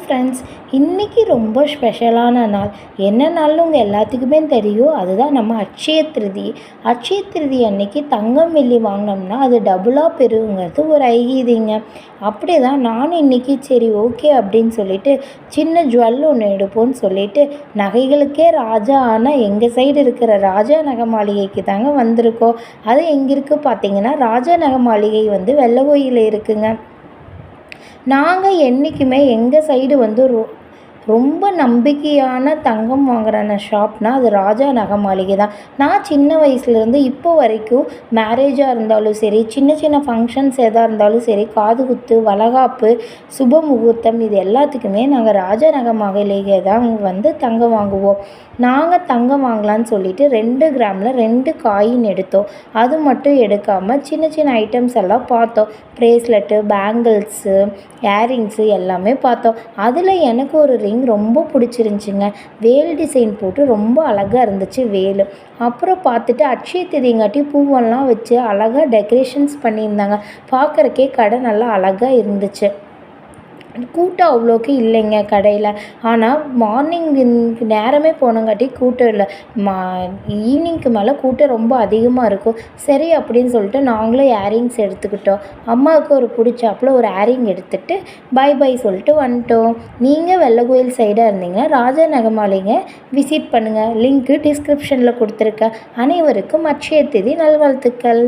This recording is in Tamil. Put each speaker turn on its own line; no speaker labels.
ஃப்ரெண்ட்ஸ், இன்றைக்கி ரொம்ப ஸ்பெஷலான நாள். என்ன நாள்னு உங்கள் எல்லாத்துக்குமே தெரியும். அதுதான் நம்ம அட்சய திருதி. அட்சய திருதி அன்னைக்கு தங்கம் வெள்ளி வாங்கினோம்னா அது டபுளாக பெருகுங்கிறது ஒரு ஐதீகங்க. அப்படி தான் நானும் இன்றைக்கி சரி ஓகே அப்படின்னு சொல்லிட்டு சின்ன ஜுவல் ஒன்று எடுப்போன்னு சொல்லிட்டு நகைகளுக்கே ராஜா ஆனால் எங்கள் சைடு இருக்கிற ராஜா நகை மாளிகைக்கு தாங்க வந்திருக்கோம். அது எங்கே இருக்குது பார்த்தீங்கன்னா, ராஜா நகை மாளிகை வந்து வெள்ளை கோயிலில் இருக்குங்க. நாங்கள் என்றைக்குமே எங்கள் சைடு வந்து ரொம்ப நம்பிக்கையான தங்கம் வாங்குகிற ஷாப்னால் அது ராஜா நகை மாளிகை தான். நான் சின்ன வயசுலேருந்து இப்போ வரைக்கும் மேரேஜாக இருந்தாலும் சரி, சின்ன சின்ன ஃபங்க்ஷன்ஸ் எதாக இருந்தாலும் சரி, காது குத்து, வளைகாப்பு, சுப முகூர்த்தம், இது எல்லாத்துக்குமே நாங்கள் ராஜா நகை மாளிகை தான் வந்து தங்கம் வாங்குவோம். நாங்கள் தங்கம் வாங்கலான்னு சொல்லிட்டு 2 கிராமில் 2 காயின் எடுத்தோம். அது மட்டும் எடுக்காமல் சின்ன சின்ன ஐட்டம்ஸ் எல்லாம் பார்த்தோம். ப்ரேஸ்லெட்டு, பேங்கிள்ஸு, ஏரிங்ஸு எல்லாமே பார்த்தோம். அதில் எனக்கு ஒரு ரிங் ரொம்ப பிடிச்சிருந்துச்சிங்க. வேல் டிசைன் போட்டு ரொம்ப அழகாக இருந்துச்சு வேல். அப்புறம் பார்த்துட்டு அட்சய திதிங்காட்டி பூவெல்லாம் வச்சு அழகாக டெக்கரேஷன்ஸ் பண்ணியிருந்தாங்க. பார்க்குறக்கே கடை நல்லா அழகாக இருந்துச்சு. கூட்டம் அவ்வளோக்கு இல்லைங்க கடையில். ஆனால் மார்னிங் நேரமே போனங்காட்டி கூட்டம் இல்லை. ஈவினிங்க்கு மேலே கூட்டம் ரொம்ப அதிகமாக இருக்கும். சரி அப்படின்னு சொல்லிட்டு நாங்களும் ஏரிங்ஸ் எடுத்துக்கிட்டோம். அம்மாவுக்கு ஒரு பிடிச்சாப்புல ஒரு ஏரிங் எடுத்துகிட்டு பை பை சொல்லிட்டு வந்துட்டோம். நீங்கள் வெள்ளை கோயில் சைடாக இருந்தீங்கன்னா ராஜா நகை மாளிகை விசிட் பண்ணுங்கள். லிங்க்கு டிஸ்கிரிப்ஷனில் கொடுத்துருக்கேன். அனைவருக்கும் அட்சய திதி நல்வாழ்த்துக்கள்.